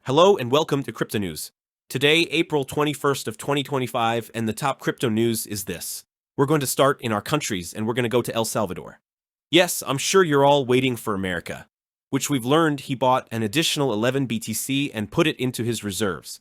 Hello and welcome to Crypto News. Today, April 21st of 2025, and the top crypto news is this. We're going to start in our countries, and we're going to go to El Salvador. Yes, I'm sure you're all waiting for America, which we've learned he bought an additional 11 BTC and put it into his reserves,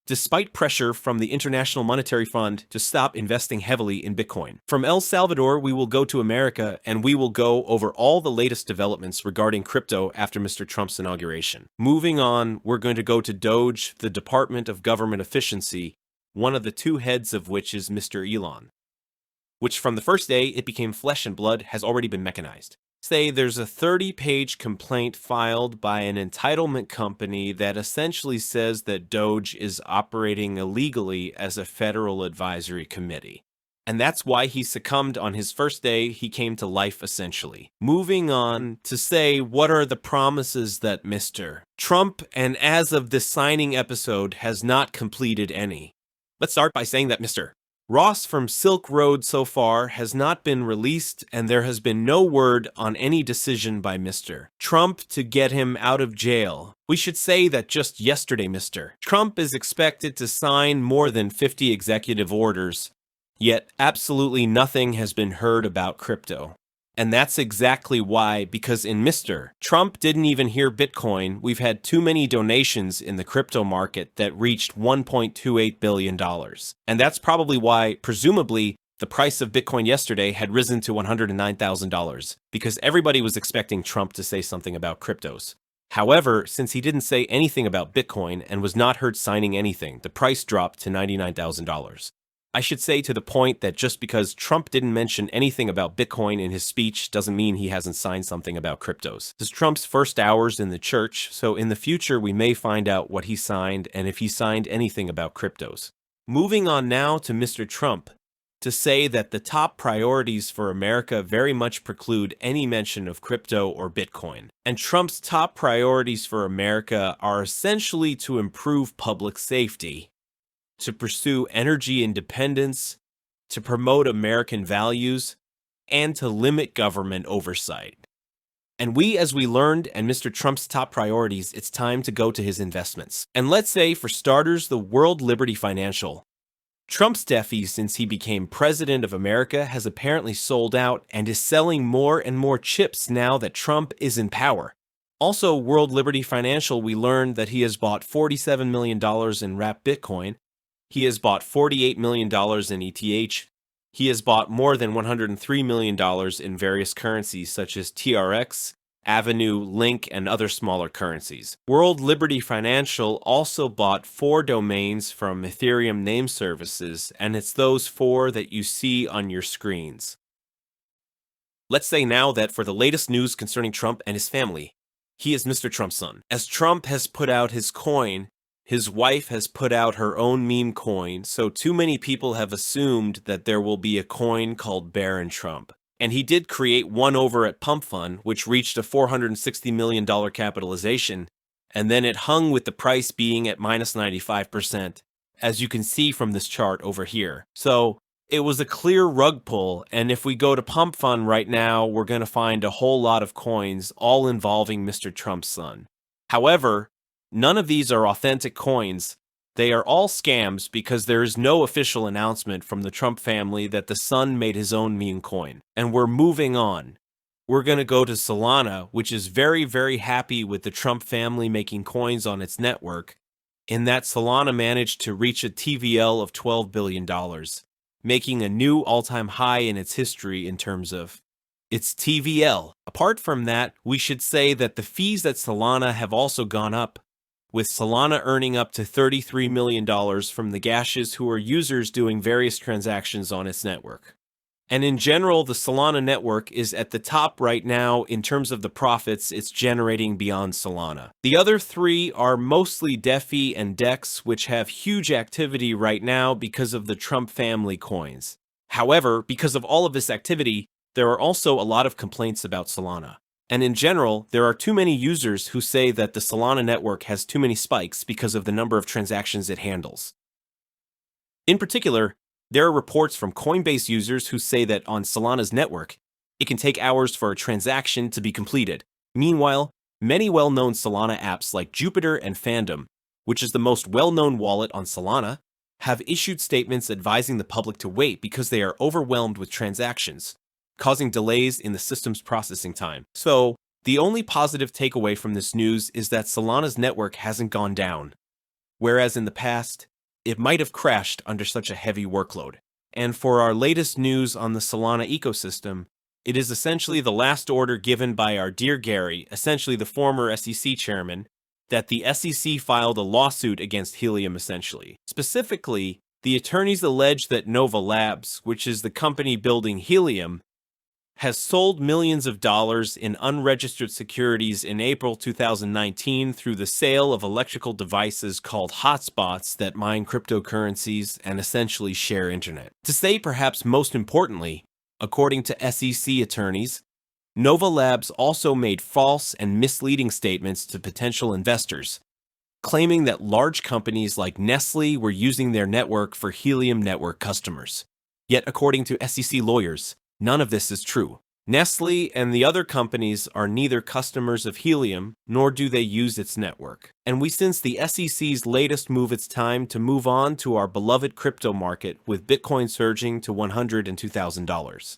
despite pressure from the International Monetary Fund to stop investing heavily in Bitcoin. From El Salvador, we will go to America, and we will go over all the latest developments regarding crypto after Mr. Trump's inauguration. Moving on, we're going to go to Doge, the Department of Government Efficiency, one of the two heads of which is Mr. Elon, which from the first day it became flesh and blood has already been mechanized. Say there's a 30-page complaint filed by an entitlement company that essentially says that Doge is operating illegally as a federal advisory committee. And that's why he succumbed on his first day. He came to life, essentially. Moving on to say, what are the promises that Mr. Trump, and as of this signing episode, has not completed any? Let's start by saying that Mr. Ross from Silk Road so far has not been released, and there has been no word on any decision by Mr. Trump to get him out of jail. We should say that just yesterday, Mr. Trump is expected to sign more than 50 executive orders, yet absolutely nothing has been heard about crypto. And that's exactly why, because in Mr. Trump didn't even hear Bitcoin, we've had too many donations in the crypto market that reached $1.28 billion. And that's probably why, presumably, the price of Bitcoin yesterday had risen to $109,000, because everybody was expecting Trump to say something about cryptos. However, since he didn't say anything about Bitcoin and was not heard signing anything, the price dropped to $99,000. I should say to the point that just because Trump didn't mention anything about Bitcoin in his speech doesn't mean he hasn't signed something about cryptos. This is Trump's first hours in the church, so in the future we may find out what he signed and if he signed anything about cryptos. Moving on now to Mr. Trump, to say that the top priorities for America very much preclude any mention of crypto or Bitcoin. And Trump's top priorities for America are essentially to improve public safety, to pursue energy independence, to promote American values, and to limit government oversight. And as we learned, and Mr. Trump's top priorities, it's time to go to his investments. And let's say, for starters, the World Liberty Financial. Trump's DeFi, since he became president of America, has apparently sold out and is selling more and more chips now that Trump is in power. Also, World Liberty Financial, we learned that he has bought $47 million in wrapped Bitcoin. He has bought $48 million in ETH. He has bought more than $103 million in various currencies such as TRX, Avenue, Link, and other smaller currencies. World Liberty Financial also bought 4 domains from Ethereum name services, and it's those 4 that you see on your screens. Let's say now that for the latest news concerning Trump and his family, he is Mr. Trump's son. As Trump has put out his coin, his wife has put out her own meme coin, so too many people have assumed that there will be a coin called Baron Trump. And he did create one over at Pump Fund, which reached a $460 million capitalization, and then it hung with the price being at minus 95%, as you can see from this chart over here. So it was a clear rug pull, and if we go to Pump Fund right now, we're going to find a whole lot of coins, all involving Mr. Trump's son. However, none of these are authentic coins. They are all scams because there is no official announcement from the Trump family that the son made his own meme coin. And we're moving on. We're going to go to Solana, which is very, very happy with the Trump family making coins on its network, in that Solana managed to reach a TVL of $12 billion, making a new all-time high in its history in terms of its TVL. Apart from that, we should say that the fees at Solana have also gone up, with Solana earning up to $33 million from the gashes who are users doing various transactions on its network. And in general, the Solana network is at the top right now in terms of the profits it's generating beyond Solana. The other 3 are mostly DeFi and DEX, which have huge activity right now because of the Trump family coins. However, because of all of this activity, there are also a lot of complaints about Solana. And in general, there are too many users who say that the Solana network has too many spikes because of the number of transactions it handles. In particular, there are reports from Coinbase users who say that on Solana's network, it can take hours for a transaction to be completed. Meanwhile, many well-known Solana apps like Jupiter and Fandom which is the most well-known wallet on Solana, have issued statements advising the public to wait because they are overwhelmed with transactions, causing delays in the system's processing time. So, the only positive takeaway from this news is that Solana's network hasn't gone down, whereas in the past, it might have crashed under such a heavy workload. And for our latest news on the Solana ecosystem, it is essentially the last order given by our dear Gary, essentially the former SEC chairman, that the SEC filed a lawsuit against Helium essentially. Specifically, the attorneys allege that Nova Labs, which is the company building Helium, has sold millions of dollars in unregistered securities in April 2019 through the sale of electrical devices called hotspots that mine cryptocurrencies and essentially share internet. To say perhaps most importantly, according to SEC attorneys, Nova Labs also made false and misleading statements to potential investors, claiming that large companies like Nestle were using their network for Helium network customers. Yet according to SEC lawyers, none of this is true. Nestle and the other companies are neither customers of Helium, nor do they use its network. And we sense the SEC's latest move, it's time to move on to our beloved crypto market with Bitcoin surging to $102,000. and $2,000.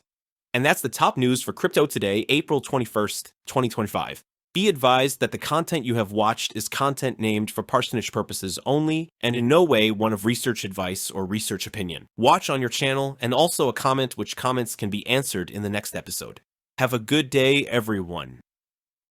And that's the top news for crypto today, April 21st, 2025. Be advised that the content you have watched is content named for parsonage purposes only and in no way one of research advice or research opinion. Watch on your channel and also a comment which comments can be answered in the next episode. Have a good day, everyone.